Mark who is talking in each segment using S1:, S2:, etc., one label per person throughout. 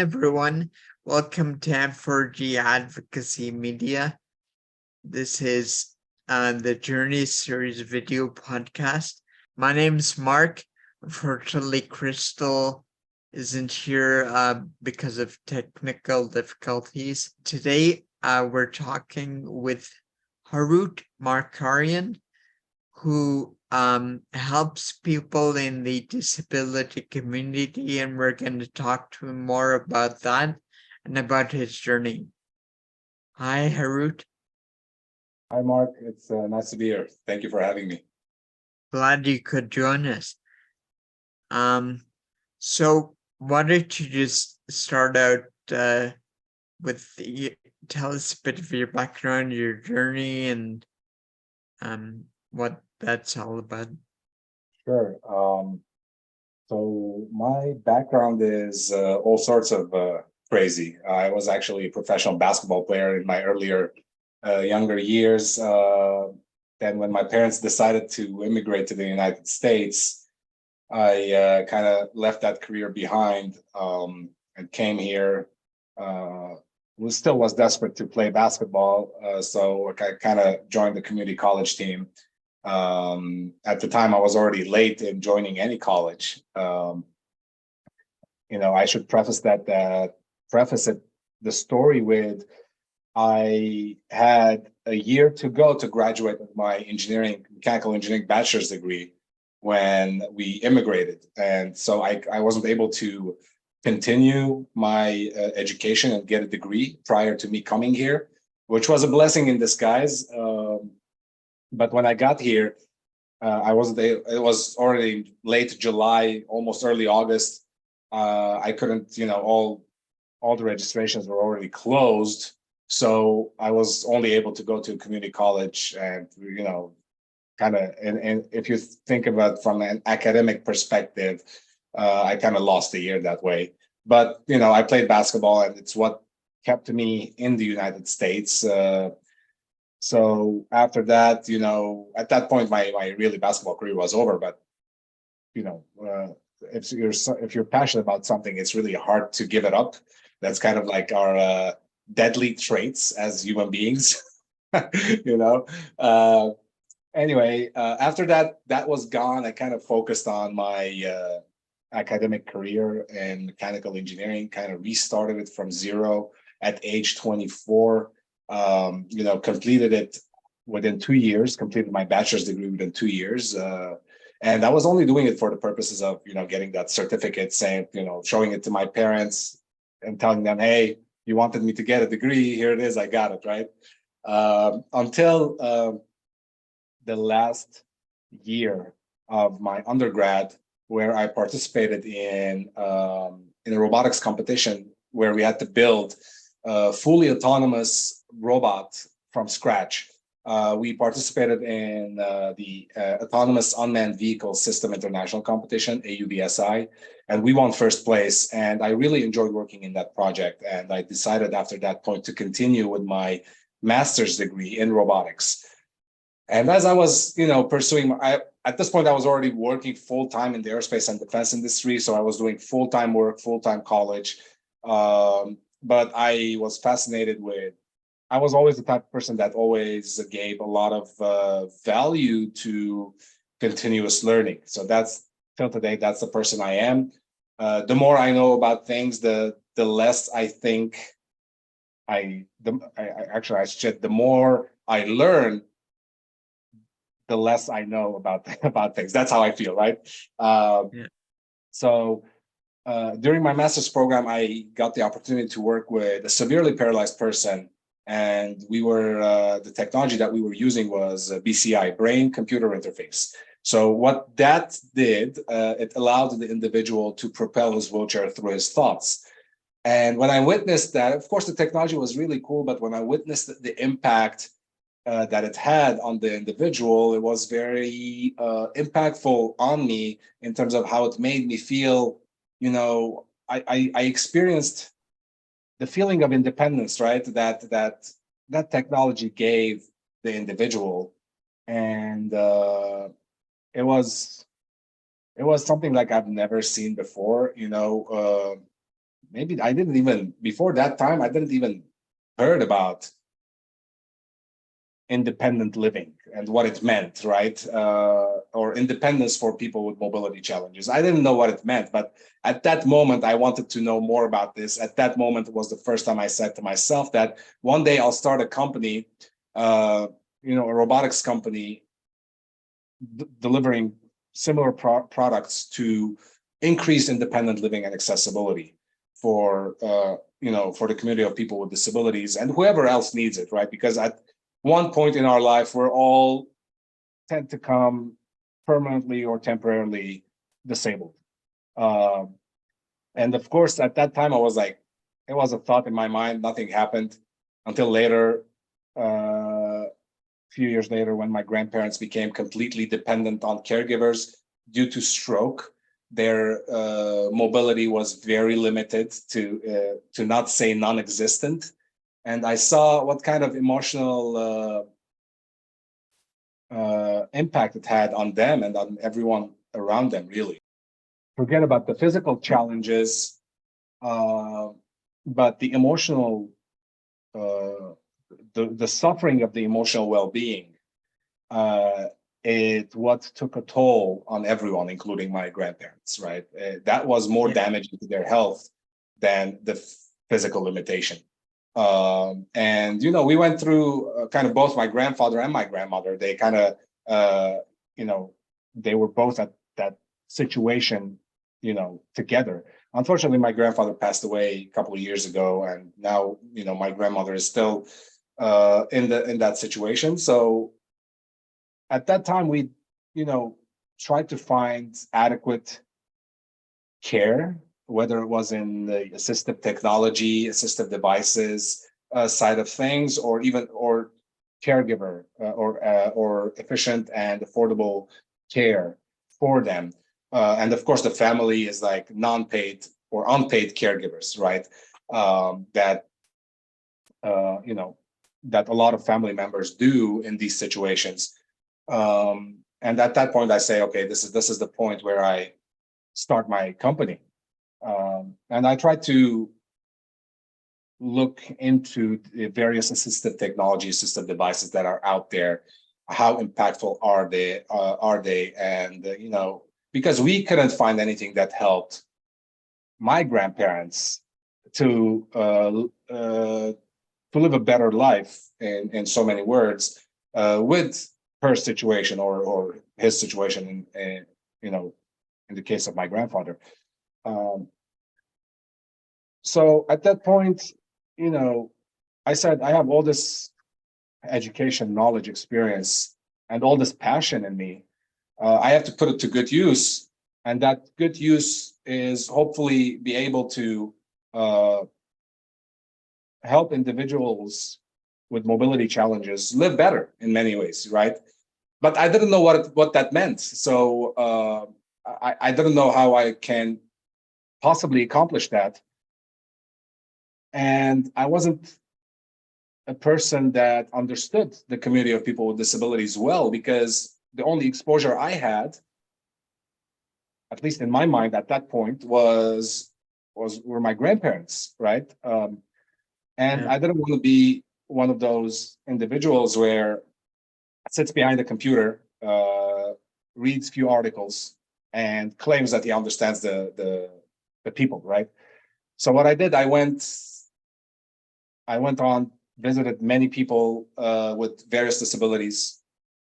S1: everyone. Welcome to M4G Advocacy Media. This is the Journey Series video podcast. My name's Mark. Unfortunately, Crystal isn't here because of technical difficulties. Today, we're talking with Harout Markarian, who helps people in the disability community, and we're going to talk to him more about that and about his journey. Hi, Harout.
S2: Hi, Mark. It's nice to be here. Thank you for having me.
S1: Glad you could join us. So why don't you just start out with tell us a bit of your background, your journey, and what that's all about.
S2: Sure. So my background is all sorts of crazy. I was actually a professional basketball player in my earlier, younger years. Then when my parents decided to immigrate to the United States, I kind of left that career behind and came here. Still was desperate to play basketball, so I kind of joined the community college team. At the time, I was already late in joining any college. I should preface the story with, I had a year to go to graduate with my mechanical engineering bachelor's degree when we immigrated. And so I wasn't able to continue my education and get a degree prior to me coming here, which was a blessing in disguise. But when I got here, it was already late July, almost early August. I couldn't, all the registrations were already closed. So I was only able to go to community college and, and if you think about from an academic perspective, I kind of lost a year that way. But, I played basketball, and it's what kept me in the United States. So after that, at that point, my really basketball career was over. But, if you're passionate about something, it's really hard to give it up. That's kind of like our deadly traits as human beings, Anyway, after that was gone, I kind of focused on my academic career in mechanical engineering, kind of restarted it from zero at age 24. Completed it within 2 years, completed my bachelor's degree within 2 years. And I was only doing it for the purposes of, getting that certificate, saying, showing it to my parents and telling them, hey, you wanted me to get a degree, here it is, I got it, right? Until the last year of my undergrad, where I participated in a robotics competition where we had to build a fully autonomous robot from scratch. We participated in the Autonomous Unmanned Vehicle System International Competition, AUVSI, and we won first place. And I really enjoyed working in that project. And I decided after that point to continue with my master's degree in robotics. And as I was, pursuing, at this point, I was already working full-time in the aerospace and defense industry. So I was doing full-time work, full-time college. But I was fascinated I was always the type of person that always gave a lot of value to continuous learning. So till today, that's the person I am. The more I know about things, the less I think the more I learn, the less I know about things. That's how I feel, right? So during my master's program, I got the opportunity to work with a severely paralyzed person. And the technology that we were using was BCI, brain computer interface. So what that did, it allowed the individual to propel his wheelchair through his thoughts. And when I witnessed that, of course, the technology was really cool, but when I witnessed the impact that it had on the individual, it was very impactful on me in terms of how it made me feel. I experienced the feeling of independence, right? That technology gave the individual, and it was something like I've never seen before. maybe I didn't even, before that time, I didn't even heard about independent living and what it meant, right? Or independence for people with mobility challenges. I didn't know what it meant, but at that moment, I wanted to know more about this. At that moment, it was the first time I said to myself that one day I'll start a company, a robotics company, delivering similar products to increase independent living and accessibility for for the community of people with disabilities and whoever else needs it, right? Because at one point in our life, we're all tend to come permanently or temporarily disabled. And of course, at that time, I was like, it was a thought in my mind. Nothing happened until later, a few years later, when my grandparents became completely dependent on caregivers due to stroke. Their mobility was very limited to not say non-existent. And I saw what kind of emotional impact it had on them and on everyone around them, really. Forget about the physical challenges, but the emotional, the suffering of the emotional well-being, what took a toll on everyone, including my grandparents, right? That was more damaging to their health than the physical limitation. And we went through kind of both my grandfather and my grandmother. They kind of they were both at that situation together. Unfortunately, my grandfather passed away a couple of years ago, and now my grandmother is still in that situation. So at that time, we tried to find adequate care, whether it was in the assistive technology, assistive devices side of things, or caregiver or efficient and affordable care for them. And of course, the family is like non-paid or unpaid caregivers, right? That that a lot of family members do in these situations. And at that point, I say, okay, this is the point where I start my company. And I try to look into the various assistive technology, assistive devices that are out there. How impactful are they? And because we couldn't find anything that helped my grandparents to live a better life in so many words with her situation or his situation in the case of my grandfather. So at that point, I said, I have all this education, knowledge, experience, and all this passion in me. I have to put it to good use. And that good use is hopefully be able to help individuals with mobility challenges live better in many ways, right? But I didn't know what that meant. So I didn't know how I can possibly accomplish that. And I wasn't a person that understood the community of people with disabilities well, because the only exposure I had, at least in my mind at that point, were my grandparents, right? And I didn't want to be one of those individuals where sits behind a computer, reads few articles, and claims that he understands the people, right? So what I did, I went on, visited many people with various disabilities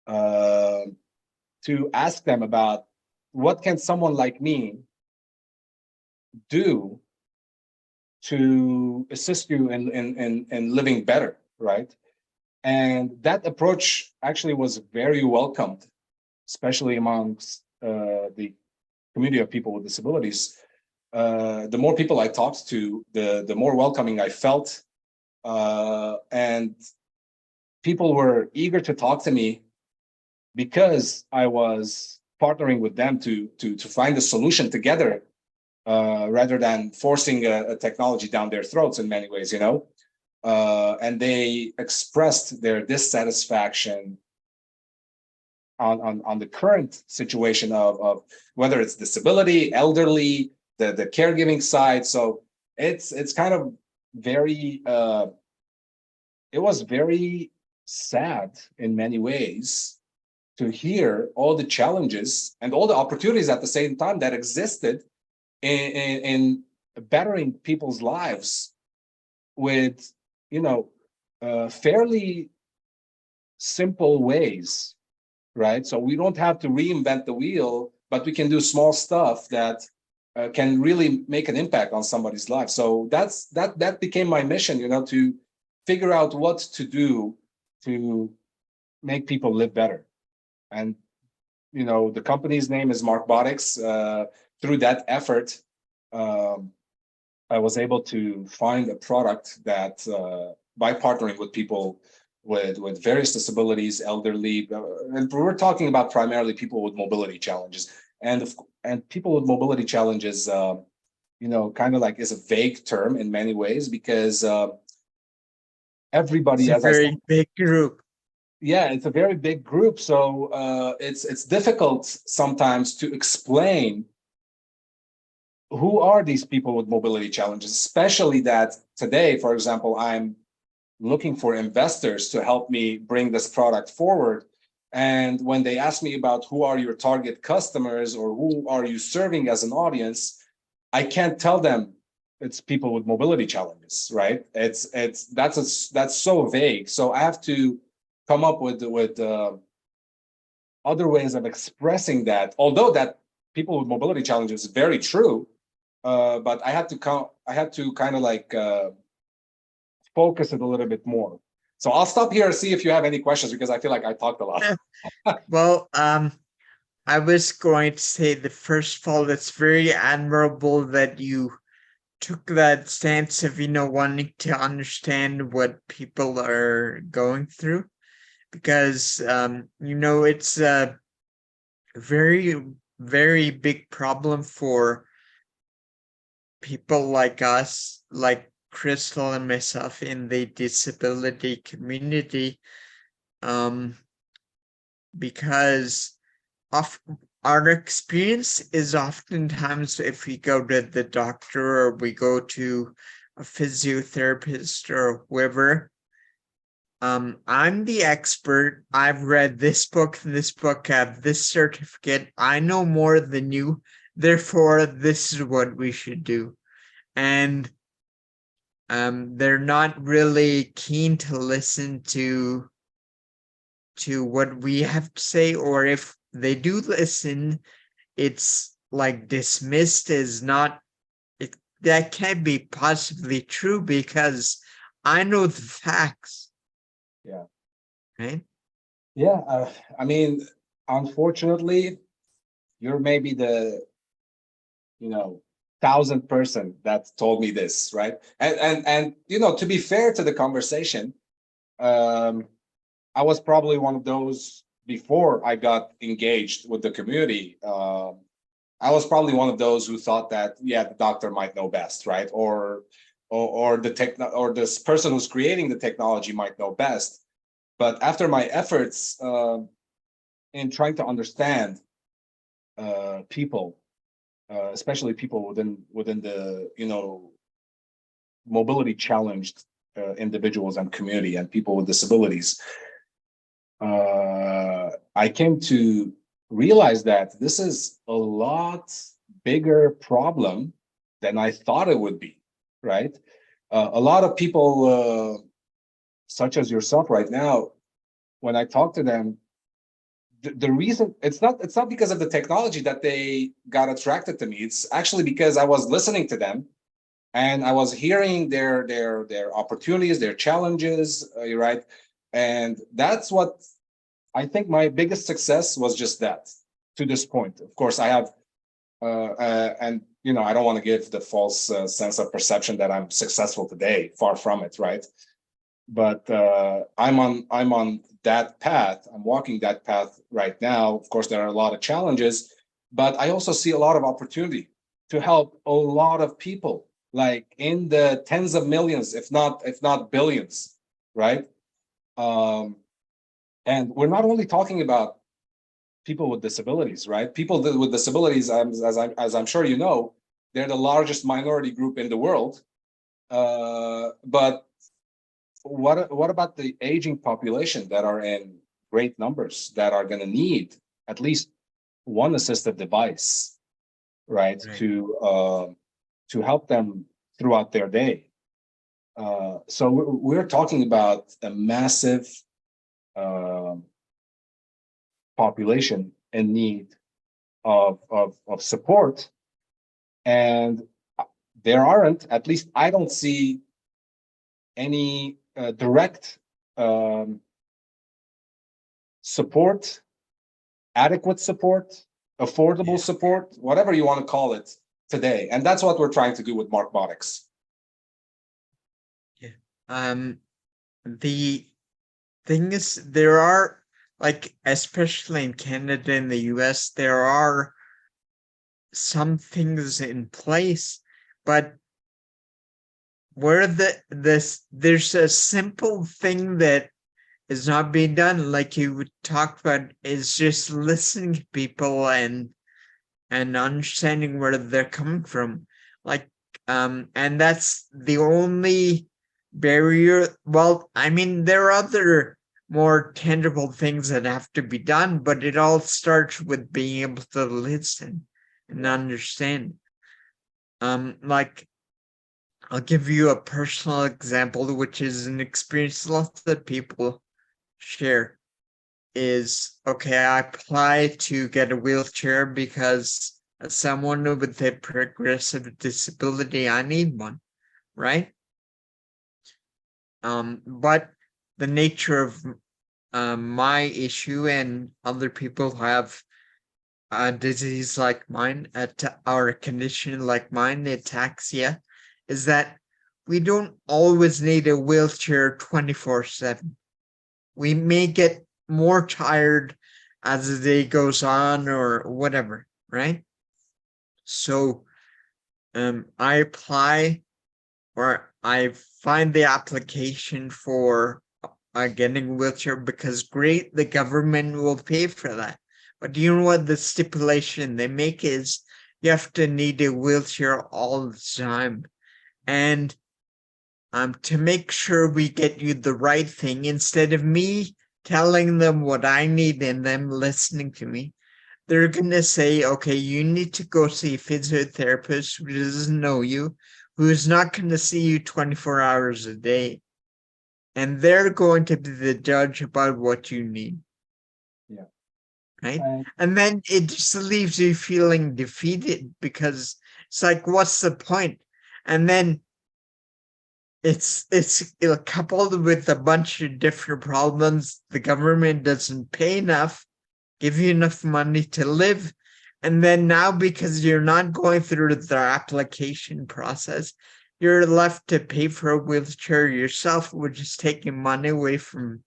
S2: to ask them about what can someone like me do to assist you in living better, right? And that approach actually was very welcomed, especially amongst the community of people with disabilities. The more people I talked to, the more welcoming I felt. And people were eager to talk to me because I was partnering with them to find a solution together, rather than forcing a technology down their throats in many ways, and they expressed their dissatisfaction on the current situation of whether it's disability, elderly, the caregiving side. So it's kind of very it was very sad in many ways to hear all the challenges and all the opportunities at the same time that existed in bettering people's lives with, you know, fairly simple ways, right? So we don't have to reinvent the wheel, but we can do small stuff that can really make an impact on somebody's life. So that became my mission, you know, to figure out what to do to make people live better. And you know, the company's name is Markbotix. Through that effort, I was able to find a product that, by partnering with people with various disabilities, elderly, and we're talking about primarily people with mobility challenges, and people with mobility challenges, you know, kind of like is a vague term in many ways because everybody,
S1: It's a
S2: as I said,
S1: very big group.
S2: yeah, it's a very big group, so it's difficult sometimes to explain who are these people with mobility challenges, especially that today, for example, I'm looking for investors to help me bring this product forward. And when they ask me about who are your target customers or who are you serving as an audience, I can't tell them it's people with mobility challenges, right? That's so vague. So I have to come up with other ways of expressing that. Although that people with mobility challenges is very true, but I had to kind of like focus it a little bit more. So I'll stop here and see if you have any questions because I feel like I talked a lot.
S1: Well, I was going to say the first of all, it's very admirable that you took that stance of, you know, wanting to understand what people are going through, because you know, it's a very, very big problem for people like us, like Crystal and myself in the disability community, um, because of our experience is oftentimes if we go to the doctor or we go to a physiotherapist or whoever, I'm the expert. I've read this book, have this certificate. I know more than you. Therefore, this is what we should do. And they're not really keen to listen to what we have to say, or if they do listen, it's like dismissed as not it, that can be possibly true because I know the facts,
S2: Yeah.
S1: right?
S2: Yeah. I mean, unfortunately, you're maybe the, you know, 1,000th person that told me this, right? And you know, to be fair to the conversation, I was probably one of those before I got engaged with the community. I was probably one of those who thought that, yeah, the doctor might know best, right? Or the or this person who's creating the technology might know best. But after my efforts in trying to understand people, especially people within the, you know, mobility challenged individuals and community and people with disabilities, I came to realize that this is a lot bigger problem than I thought it would be, right? A lot of people, such as yourself right now, when I talk to them, the reason it's not because of the technology that they got attracted to me. It's actually because I was listening to them and I was hearing their opportunities, their challenges, right? And that's what I think my biggest success was, just that to this point. Of course, I have, and you know, I don't want to give the false sense of perception that I'm successful today. Far from it, right? But I'm on that path. I'm walking that path right now. Of course, there are a lot of challenges, but I also see a lot of opportunity to help a lot of people, like in the tens of millions, if not billions, right? Um, and we're not only talking about people with disabilities, right? People with disabilities, as I'm sure you know, they're the largest minority group in the world. But what about the aging population that are in great numbers that are going to need at least one assistive device, right,
S1: Right.
S2: to help them throughout their day? So we're talking about a massive population in need of support, and there aren't, at least I don't see any direct support, adequate support, affordable support, whatever you want to call it today. And that's what we're trying to do with Markbotix.
S1: Yeah. The thing is, there are, like, especially in Canada and the US, there are some things in place, but where there's a simple thing that is not being done, like you talked about, is just listening to people and understanding where they're coming from. Like, and that's the only barrier. Well, I mean, there are other more tangible things that have to be done, but it all starts with being able to listen and understand. Like, I'll give you a personal example, which is an experience lots of people share. Is, okay, I apply to get a wheelchair because as someone with a progressive disability, I need one, right? But the nature of my issue, and other people have a disease like mine, or a condition like mine, ataxia, is that we don't always need a wheelchair 24/7. We may get more tired as the day goes on or whatever, right? So I apply, or I find the application for getting a wheelchair, because great, the government will pay for that. But do you know what the stipulation they make is? You have to need a wheelchair all the time. And to make sure we get you the right thing, instead of me telling them what I need and them listening to me, they're going to say, okay, you need to go see a physiotherapist who doesn't know you, who's not going to see you 24 hours a day. And they're going to be the judge about what you need.
S2: Yeah.
S1: Right. And then it just leaves you feeling defeated, because it's like, what's the point? And then it's coupled with a bunch of different problems. The government doesn't pay enough, give you enough money to live, and then now, because you're not going through the application process, you're left to pay for a wheelchair yourself, which is taking money away from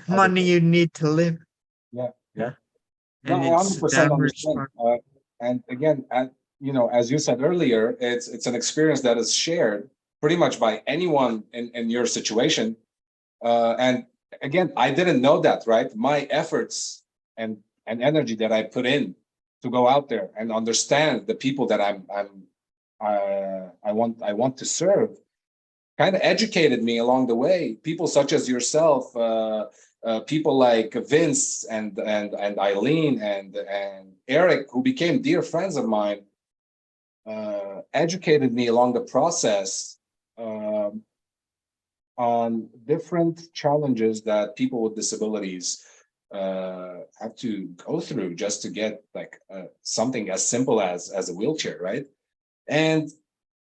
S1: money you need to live.
S2: Yeah.
S1: Yeah.
S2: No,
S1: And
S2: I
S1: it's
S2: 100%
S1: downward
S2: understand. And again, as you said earlier, it's an experience that is shared pretty much by anyone in your situation. And again, I didn't know that, right? My efforts and energy that I put in to go out there and understand the people that I want to serve kind of educated me along the way. People such as yourself, people like Vince and Eileen and Eric, who became dear friends of mine, educated me along the process on different challenges that people with disabilities have to go through just to get like something as simple as a wheelchair, right? And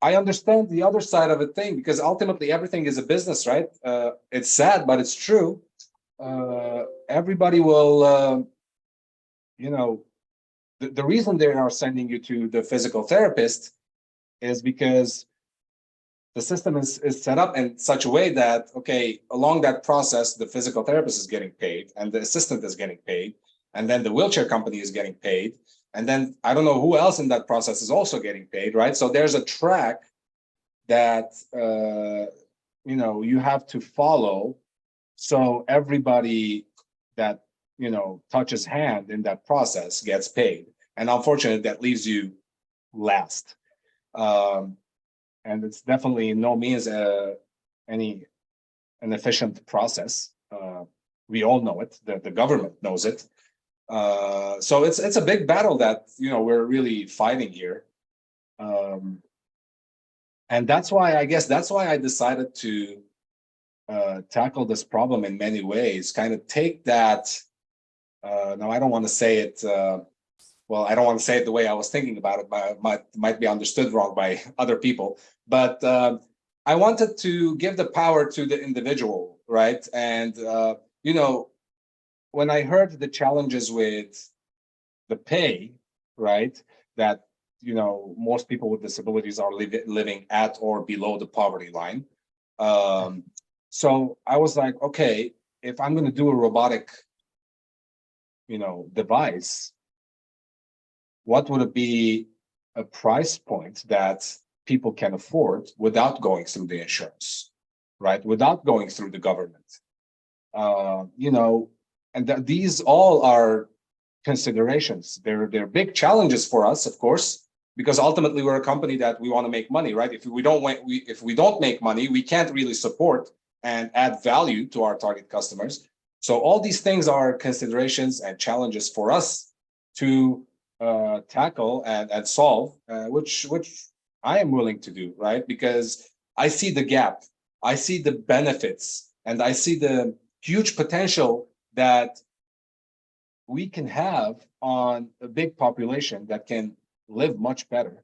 S2: I understand the other side of a thing, because ultimately everything is a business, right? It's sad, but it's true. Everybody will, the reason they are sending you to the physical therapist is because the system is set up in such a way that, okay, along that process, the physical therapist is getting paid and the assistant is getting paid, and then the wheelchair company is getting paid. And then I don't know who else in that process is also getting paid, right? So there's a track that, you have to follow. So everybody that, touches hand in that process gets paid. And unfortunately, that leaves you last. And it's definitely no means an efficient process. We all know it. The government knows it. So it's a big battle that we're really fighting here. And that's why I decided to tackle this problem in many ways. Kind of take that. Now I don't want to say it. Well, I don't want to say it the way I was thinking about it. Might be understood wrong by other people. But I wanted to give the power to the individual, right? And when I heard the challenges with the pay, right, that most people with disabilities are living at or below the poverty line. So I was like, okay, if I'm going to do a robotic, device, what would it be a price point that people can afford without going through the insurance, right? Without going through the government, and these all are considerations. They're big challenges for us, of course, because ultimately we're a company that we want to make money, right? If we don't make money, we can't really support and add value to our target customers. So all these things are considerations and challenges for us to tackle and solve, which I am willing to do, right? Because I see the gap, I see the benefits, and I see the huge potential that we can have on a big population that can live much better,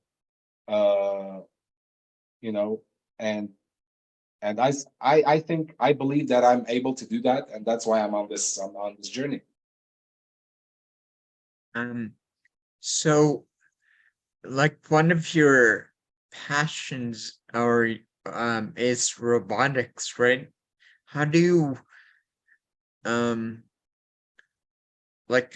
S2: and I believe that I'm able to do that, and that's why I'm on this journey.
S1: So like one of your passions or is robotics, right? How do you like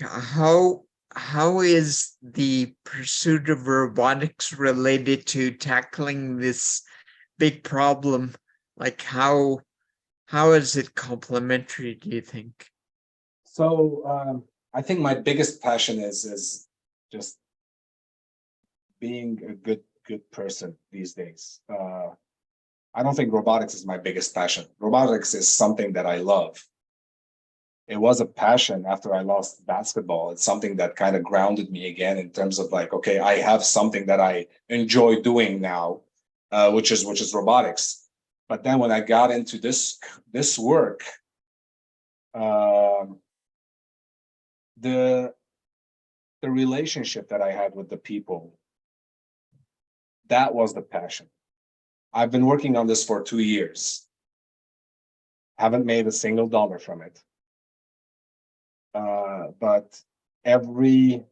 S1: how is the pursuit of robotics related to tackling this big problem? Like how is it complementary, do you think?
S2: So I think my biggest passion is just being a good person these days. I don't think robotics is my biggest passion. Robotics is something that I love. It was a passion after I lost basketball. It's something that kind of grounded me again in terms of like, okay, I have something that I enjoy doing now, which is robotics. But then when I got into this work, the relationship that I had with the people, that was the passion. I've been working on this for 2 years. Haven't made a single dollar from it. But every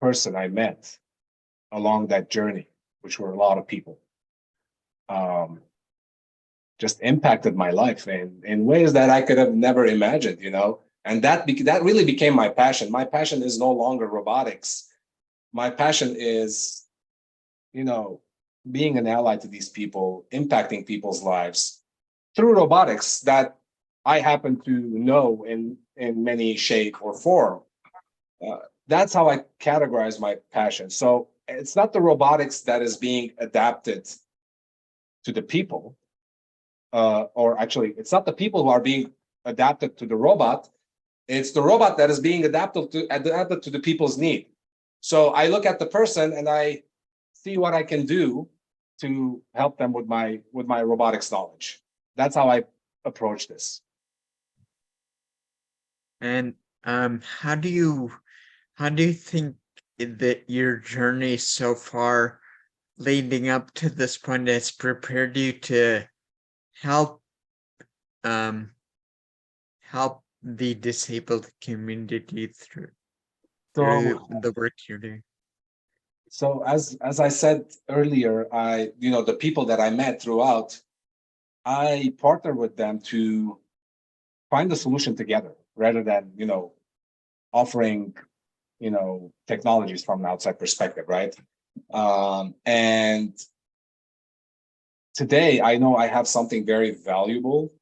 S2: person I met along that journey, which were a lot of people, just impacted my life in ways that I could have never imagined, and that really became my passion. My passion is no longer robotics. My passion is, being an ally to these people, impacting people's lives through robotics that I happen to know in many shape or form. That's how I categorize my passion. So it's not the robotics that is being adapted to the people, or actually, it's not the people who are being adapted to the robot. It's the robot that is being adapted to the people's need. So I look at the person and I see what I can do to help them with my robotics knowledge. That's how I approach this.
S1: And how do you think that your journey so far leading up to this point has prepared you to help help the disabled community through
S2: So,
S1: the work you're doing?
S2: so as I said earlier, the people that I met throughout, I partner with them to find a solution together rather than, offering, technologies from an outside perspective, right? And today I know I have something very valuable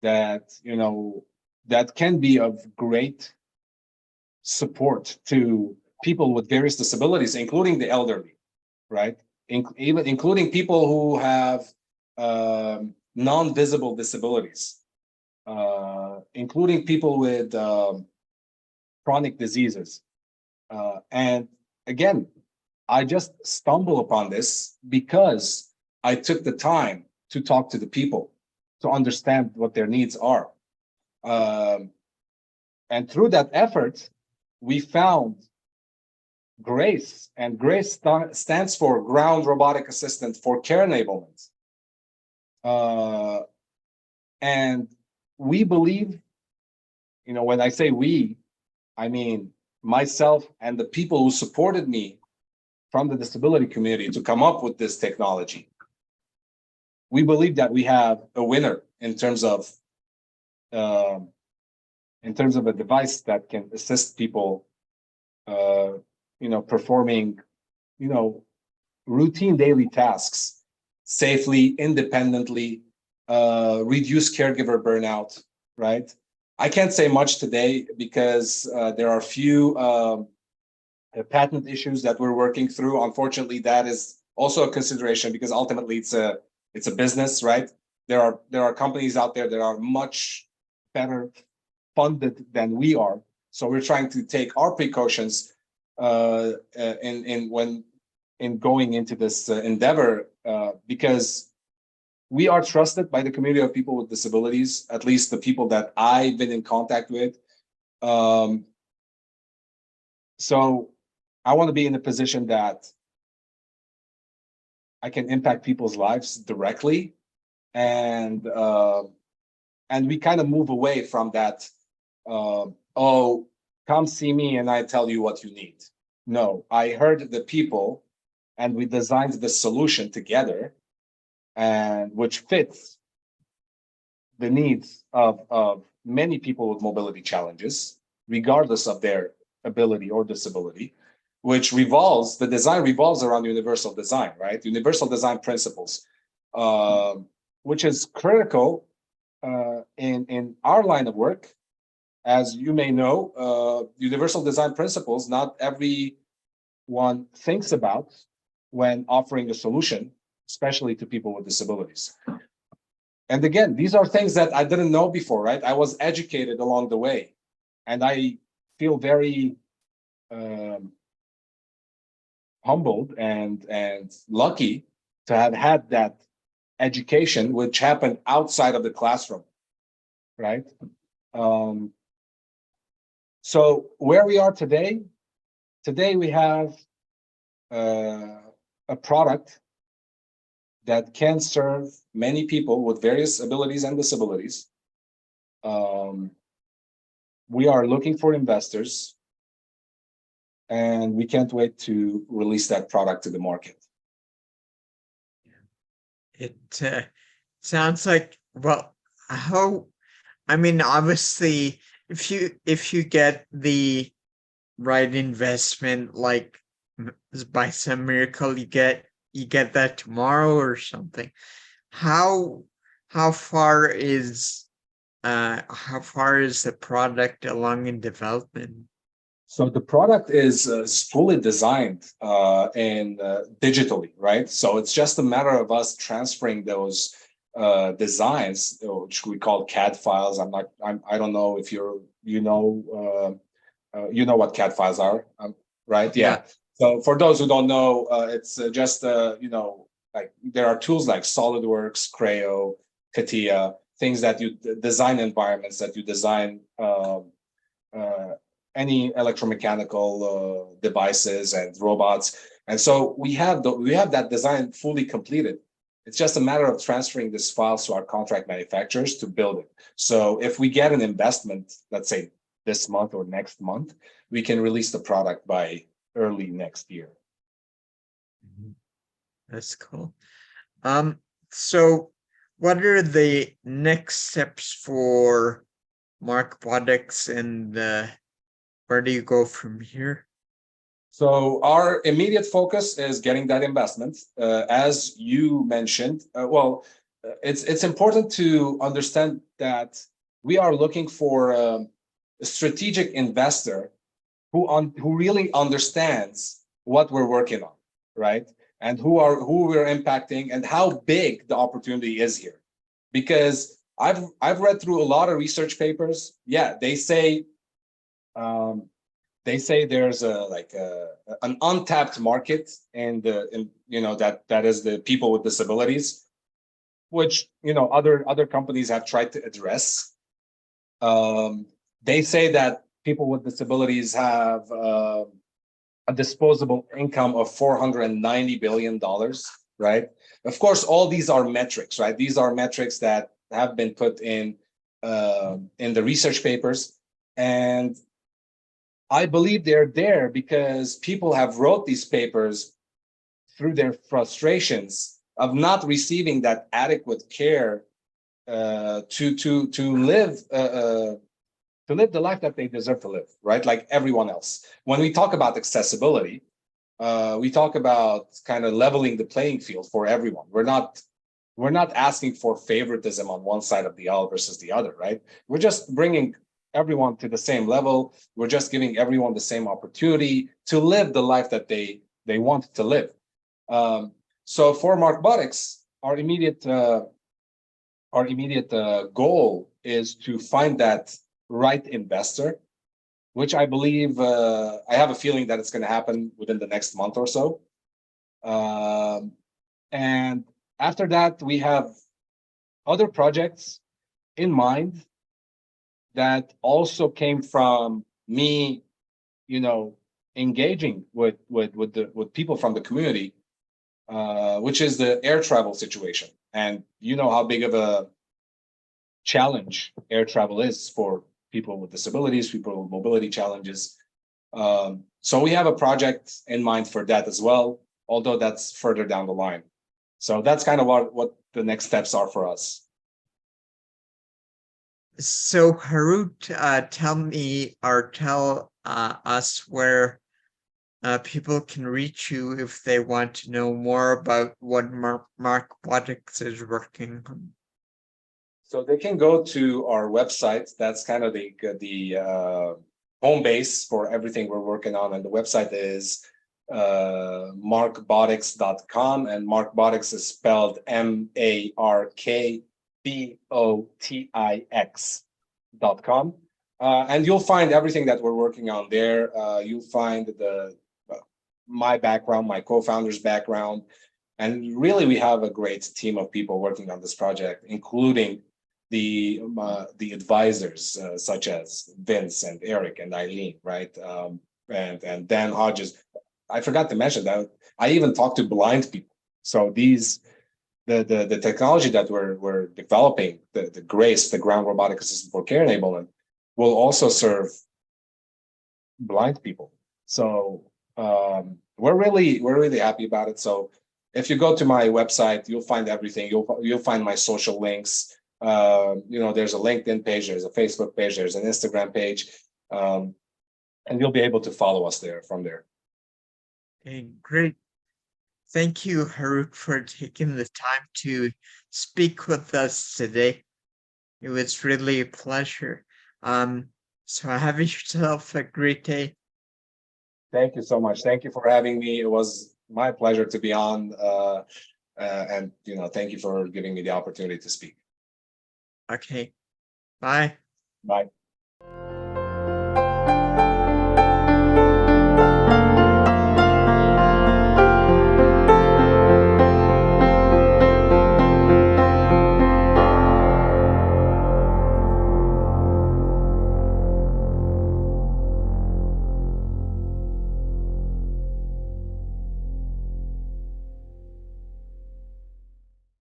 S2: that, that can be of great support to people with various disabilities, including the elderly. right? Even including people who have non-visible disabilities, including people with chronic diseases. And again, I just stumble upon this because I took the time to talk to the people to understand what their needs are. And through that effort, we found G.R.A.C.E, and G.R.A.C.E stands for Ground Robotic Assistant for Care Enablement. And we believe, when I say we, I mean myself and the people who supported me from the disability community to come up with this technology. We believe that we have a winner in terms of a device that can assist people, performing, routine daily tasks safely, independently, reduce caregiver burnout, right? I can't say much today because there are few patent issues that we're working through. Unfortunately, that is also a consideration because ultimately it's a business, right? There are companies out there that are much better funded than we are, so we're trying to take our precautions in going into this endeavor because we are trusted by the community of people with disabilities, at least the people that I've been in contact with. So I want to be in a position that I can impact people's lives directly, and we kind of move away from that. Oh, come see me and I tell you what you need. No, I heard the people, and we designed the solution together, and which fits the needs of many people with mobility challenges, regardless of their ability or disability, which the design revolves around universal design, right? Universal design principles, which is critical in our line of work. As you may know, universal design principles, not everyone thinks about when offering a solution, especially to people with disabilities. And again, these are things that I didn't know before, right? I was educated along the way, and I feel very humbled and lucky to have had that education, which happened outside of the classroom, right? So where we are today we have a product that can serve many people with various abilities and disabilities. We are looking for investors, and we can't wait to release that product to the market.
S1: It sounds like, well, obviously, if you get the right investment, like by some miracle you get that tomorrow or something, how far is the product along in development?
S2: So the product is fully designed and digitally, right? So it's just a matter of us transferring those designs, which we call CAD files. I don't know if you know what CAD files are, right? Yeah. So for those who don't know, it's just like there are tools like SolidWorks, Creo, CATIA, things that you design environments that you design any electromechanical devices and robots. And so we have that design fully completed. It's just a matter of transferring this files to our contract manufacturers to build it. So if we get an investment, let's say this month or next month, we can release the product by early next year.
S1: That's cool. So what are the next steps for Markbotix, and where do you go from here?
S2: So our immediate focus is getting that investment. As you mentioned, it's important to understand that we are looking for a strategic investor who really understands what we're working on, right? and who we're impacting and how big the opportunity is here. Because I've read through a lot of research papers. Yeah, they say there's an untapped market in that is the people with disabilities, which other companies have tried to address. They say that people with disabilities have a disposable income of $490 billion, right? Of course, all these are metrics, right? These are metrics that have been put in the research papers. And I believe they're there because people have wrote these papers through their frustrations of not receiving that adequate care to live the life that they deserve to live, right? Like everyone else. When we talk about accessibility, we talk about kind of leveling the playing field for everyone. We're not asking for favoritism on one side of the aisle versus the other, right? We're just bringing everyone to the same level. We're just giving everyone the same opportunity to live the life that they want to live. So for Markbotix, our immediate goal is to find that right investor, which I believe I have a feeling that it's going to happen within the next month or so. And after that, we have other projects in mind that also came from me, engaging with people from the community, which is the air travel situation. And you know how big of a challenge air travel is for people with disabilities, people with mobility challenges. So we have a project in mind for that as well, although that's further down the line. So that's kind of what the next steps are for us.
S1: So Harout, tell us where people can reach you if they want to know more about what Markbotix is working on.
S2: So they can go to our website. That's kind of the home base for everything we're working on. And the website is markbotix.com, and Markbotix is spelled MARKBOTIX.com. And you'll find everything that we're working on there. You'll find my background, my co-founder's background. And really, we have a great team of people working on this project, including the advisors such as Vince and Eric and Eileen, right? And Dan Hodges. I forgot to mention that I even talked to blind people. So the technology that we're developing, the G.R.A.C.E, the ground robotic assistant for care enablement, will also serve blind people. So we're really happy about it. So if you go to my website, you'll find everything. You'll find my social links. There's a LinkedIn page, there's a Facebook page, there's an Instagram page, and you'll be able to follow us from there.
S1: Okay, great. Thank you, Harout, for taking the time to speak with us today. It was really a pleasure. So have yourself a great day.
S2: Thank you so much. Thank you for having me. It was my pleasure to be on, and thank you for giving me the opportunity to speak.
S1: Okay, bye.
S2: Bye.